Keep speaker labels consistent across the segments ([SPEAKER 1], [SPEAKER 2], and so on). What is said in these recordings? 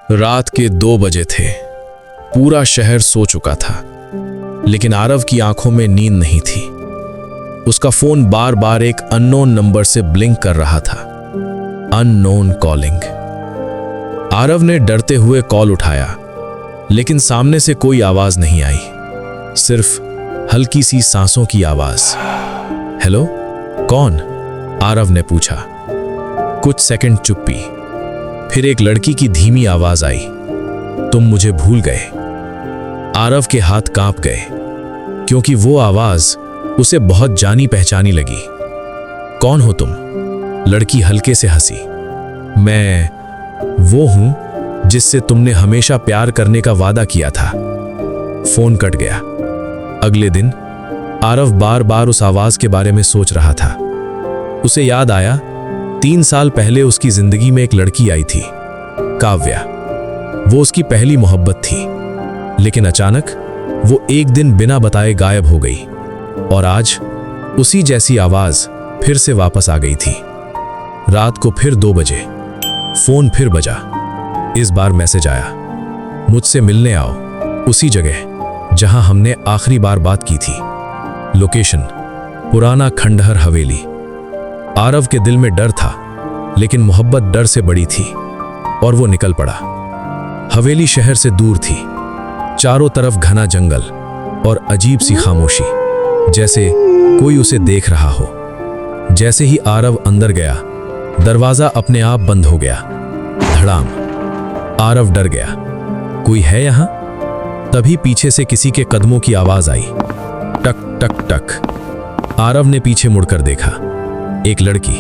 [SPEAKER 1] रात के 2 बजे थे। पूरा शहर सो चुका था, लेकिन आरव की आंखों में नींद नहीं थी। उसका फोन बार बार एक अननोन नंबर से ब्लिंक कर रहा था। Unknown calling. आरव ने डरते हुए कॉल उठाया, लेकिन सामने से कोई आवाज नहीं आई, सिर्फ हल्की सी सांसों की आवाज। हेलो, कौन? आरव ने पूछा। कुछ सेकंड चुप्पी, फिर एक लड़की की धीमी आवाज आई, तुम मुझे भूल गए। आरव के हाथ कांप गए, क्योंकि वो आवाज उसे बहुत जानी पहचानी लगी। कौन हो तुम? लड़की हल्के से हंसी। मैं वो हूं जिससे तुमने हमेशा प्यार करने का वादा किया था। फोन कट गया। अगले दिन आरव बार बार उस आवाज के बारे में सोच रहा था। उसे याद आया, 3 साल पहले उसकी जिंदगी में एक लड़की आई थी, काव्या। वो उसकी पहली मोहब्बत थी, लेकिन अचानक वो एक दिन बिना बताए गायब हो गई। और आज उसी जैसी आवाज फिर से वापस आ गई थी। रात को फिर 2 बजे फोन फिर बजा। इस बार मैसेज आया, मुझसे मिलने आओ, उसी जगह जहां हमने आखिरी बार बात की थी। लोकेशन पुराना खंडहर हवेली। आरव के दिल में डर था, लेकिन मोहब्बत डर से बड़ी थी, और वो निकल पड़ा। हवेली शहर से दूर थी, चारों तरफ घना जंगल और अजीब सी खामोशी, जैसे कोई उसे देख रहा हो। जैसे ही आरव अंदर गया, दरवाजा अपने आप बंद हो गया। धड़ाम। आरव डर गया, कोई है यहां? तभी पीछे से किसी के कदमों की आवाज आई, टक टक टक। आरव ने पीछे मुड़कर देखा। एक लड़की,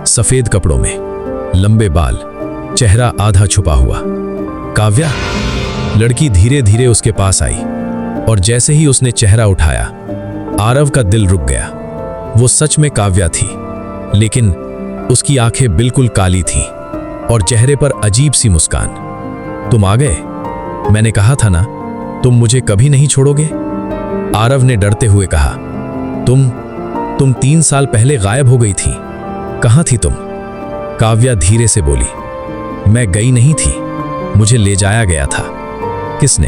[SPEAKER 1] सफेद कपड़ों में, लंबे बाल, चेहरा आधा छुपा हुआ। काव्या। लड़की धीरे धीरे उसके पास आई, और जैसे ही उसने चेहरा उठाया, आरव का दिल रुक गया। वो सच में काव्या थी, लेकिन उसकी आंखें बिल्कुल काली थीं, और चेहरे पर अजीब सी मुस्कान। तुम आ गए? मैंने कहा था ना, तुम मुझे कभी नहीं छोड़ोगे। आरव ने डरते हुए कहा। तुम 3 साल पहले गायब हो गई थी, कहाँ थी तुम? काव्या धीरे से बोली, मैं गई नहीं थी, मुझे ले जाया गया था। किसने?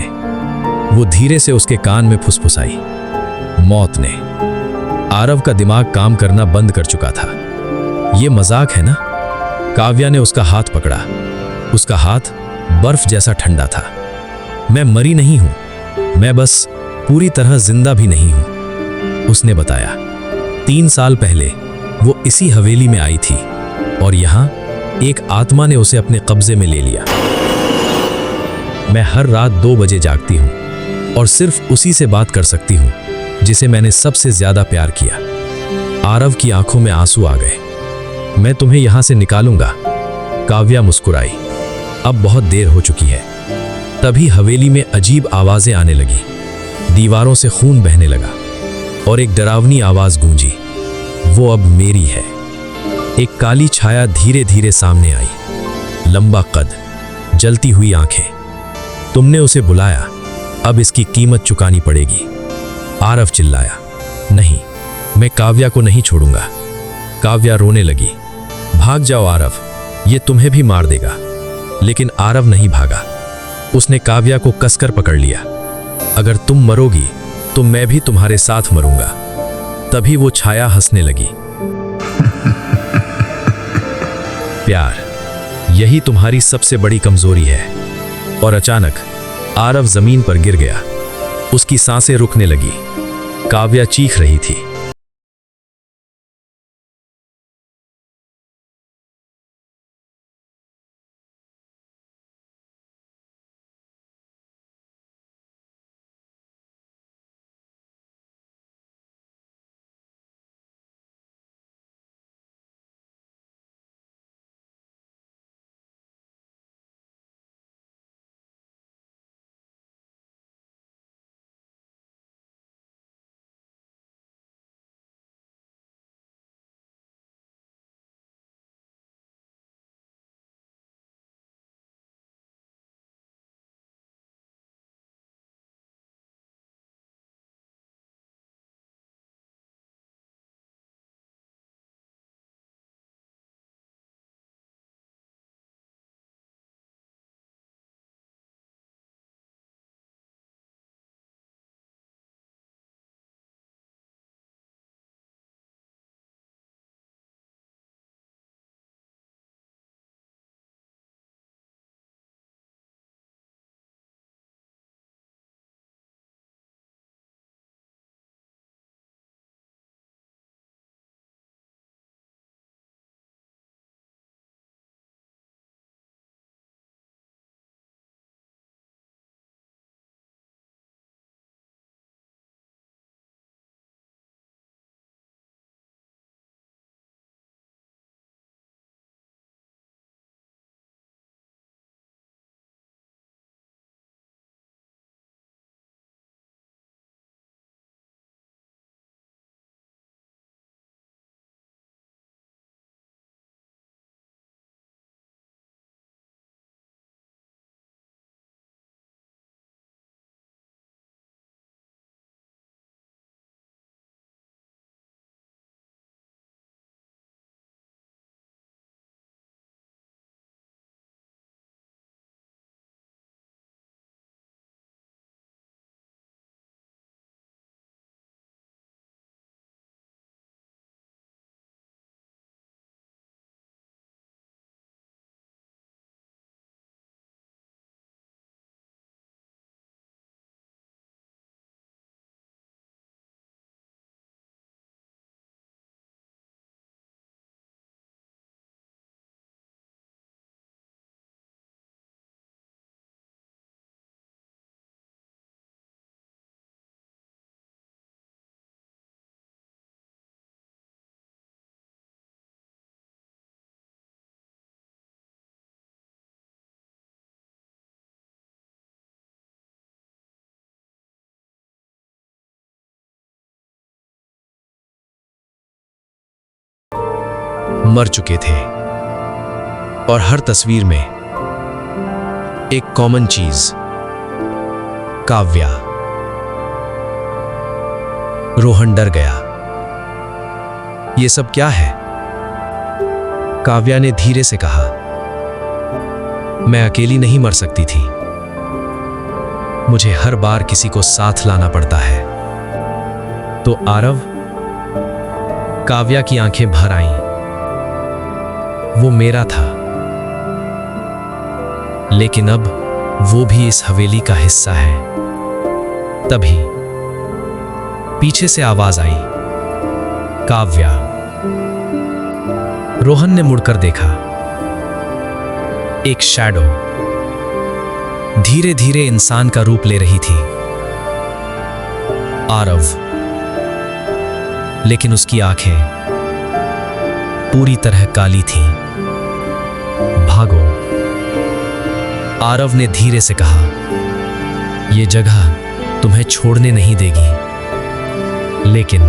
[SPEAKER 1] वो धीरे से उसके कान में फुसफुसाई, मौत ने। आरव का दिमाग काम करना बंद कर चुका था। ये मजाक है ना? काव्या ने उसका हाथ पकड़ा। उसका हाथ बर्फ जैसा ठंडा था। मैं मरी नहीं हूं, मैं बस पूरी तरह जिंदा भी नहीं हूं, उसने बताया। 3 साल पहले वो इसी हवेली में आई थी, और यहां एक आत्मा ने उसे अपने कब्जे में ले लिया। मैं हर रात 2 बजे जागती हूं, और सिर्फ उसी से बात कर सकती हूं जिसे मैंने सबसे ज्यादा प्यार किया। आरव की आंखों में आंसू आ गए। मैं तुम्हें यहां से निकालूंगा, काव्या मुस्कुराई। अब बहुत देर हो चुकी है। तभी हवेली में अजीब आवाजें आने लगी। दीवारों से खून बहने लगा, और एक डरावनी आवाज गूंजी, वो अब मेरी है। एक काली छाया धीरे धीरे सामने आई, लंबा कद, जलती हुई आंखें। तुमने उसे बुलाया, अब इसकी कीमत चुकानी पड़ेगी। आरव चिल्लाया, नहीं, मैं काव्या को नहीं छोड़ूंगा। काव्या रोने लगी। भाग जाओ आरव, ये तुम्हें भी मार देगा। लेकिन आरव नहीं भागा। उसने काव्या को कसकर पकड़ लिया। अगर तुम मरोगी तो मैं भी तुम्हारे साथ मरूंगा। तभी वो छाया हंसने लगी। प्यार, यही तुम्हारी सबसे बड़ी कमजोरी है। और अचानक आरव जमीन पर गिर गया। उसकी सांसें रुकने लगी। काव्या चीख रही थी।
[SPEAKER 2] मर चुके थे और हर तस्वीर में एक कॉमन चीज, काव्या। रोहन डर गया। ये सब क्या है? काव्या ने धीरे से कहा, मैं अकेली नहीं मर सकती थी, मुझे हर बार किसी को साथ लाना पड़ता है। तो आरव? काव्या की आंखें भर आईं। वो मेरा था, लेकिन अब वो भी इस हवेली का हिस्सा है। तभी पीछे से आवाज आई, काव्या। रोहन ने मुड़कर देखा। एक शैडो धीरे धीरे इंसान का रूप ले रही थी। आरव। लेकिन उसकी आंखें पूरी तरह काली थीं। भागो, आरव ने धीरे से कहा। यह जगह तुम्हें छोड़ने नहीं देगी। लेकिन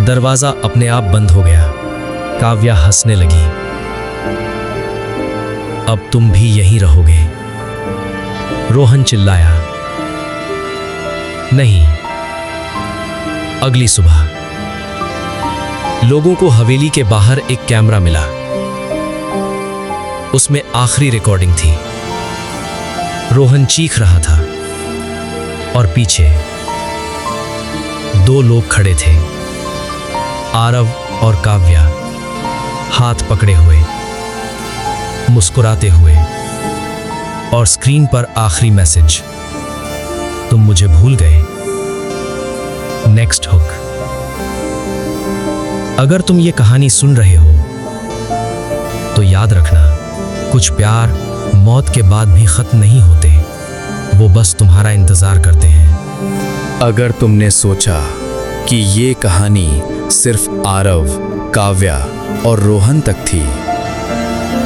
[SPEAKER 2] दरवाजा अपने आप बंद हो गया। काव्या हंसने लगी। अब तुम भी यहीं रहोगे? रोहन चिल्लाया। नहीं। अगली सुबह लोगों को हवेली के बाहर एक कैमरा मिला। उसमें आखिरी रिकॉर्डिंग थी। रोहन चीख रहा था और पीछे दो लोग खड़े थे, आरव और काव्या, हाथ पकड़े हुए, मुस्कुराते हुए, और स्क्रीन पर आखिरी मैसेज, तुम मुझे भूल गए। Next hook. अगर तुम ये कहानी सुन रहे हो तो याद रखना, कुछ प्यार मौत के बाद भी खत्म नहीं होते, वो बस तुम्हारा इंतजार करते हैं।
[SPEAKER 1] अगर तुमने सोचा कि ये कहानी सिर्फ आरव, काव्या और रोहन तक थी,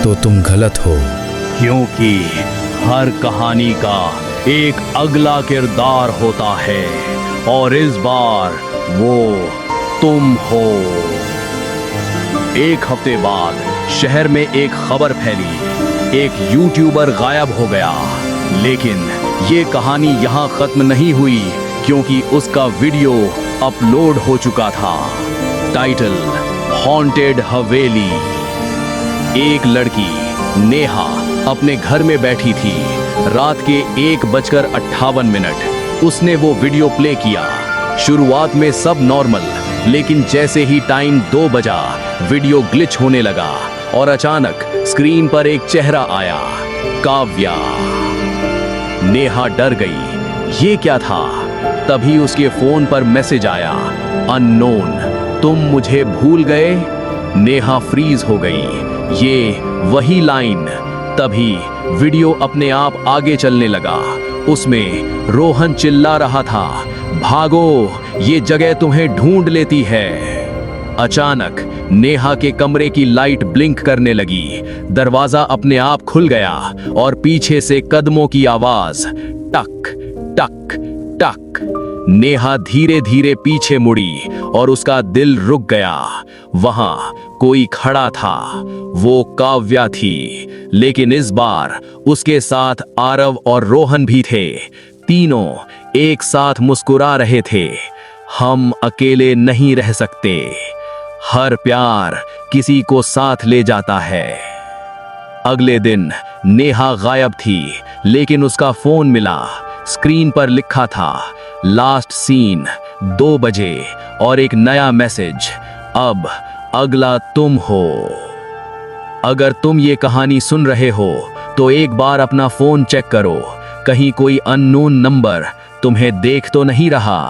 [SPEAKER 1] तो तुम गलत हो।
[SPEAKER 3] क्योंकि हर कहानी का एक अगला किरदार होता है, और इस बार वो तुम हो। एक हफ्ते बाद शहर में एक खबर फैली, एक यूट्यूबर गायब हो गया। लेकिन ये कहानी यहाँ खत्म नहीं हुई, क्योंकि उसका वीडियो अपलोड हो चुका था। टाइटल, हॉन्टेड हवेली। एक लड़की नेहा अपने घर में बैठी थी। रात के 1:58 उसने वो वीडियो प्ले किया। शुरुआत में सब नॉर्मल, लेकिन जैसे ही टाइम 2 बजा, वीडियो ग्लिच होने लगा और अचानक स्क्रीन पर एक चेहरा आया, काव्या। नेहा डर गई। ये क्या था? तभी उसके फोन पर मैसेज आया, अननोन, तुम मुझे भूल गए। नेहा फ्रीज हो गई। ये वही लाइन। तभी वीडियो अपने आप आगे चलने लगा। उसमें रोहन चिल्ला रहा था, भागो, ये जगह तुम्हें ढूंढ लेती है। अचानक नेहा के कमरे की लाइट ब्लिंक करने लगी। दरवाजा अपने आप खुल गया और पीछे से कदमों की आवाज, टक टक टक। नेहा धीरे धीरे पीछे मुड़ी और उसका दिल रुक गया। वहां कोई खड़ा था। वो काव्या थी, लेकिन इस बार उसके साथ आरव और रोहन भी थे। तीनों एक साथ मुस्कुरा रहे थे। हम अकेले नहीं रह सकते। हर प्यार किसी को साथ ले जाता है। अगले दिन नेहा गायब थी, लेकिन उसका फोन मिला। स्क्रीन पर लिखा था, लास्ट सीन 2 बजे, और एक नया मैसेज, अब अगला तुम हो। अगर तुम ये कहानी सुन रहे हो तो एक बार अपना फोन चेक करो, कहीं कोई अननोन नंबर तुम्हें देख तो नहीं रहा।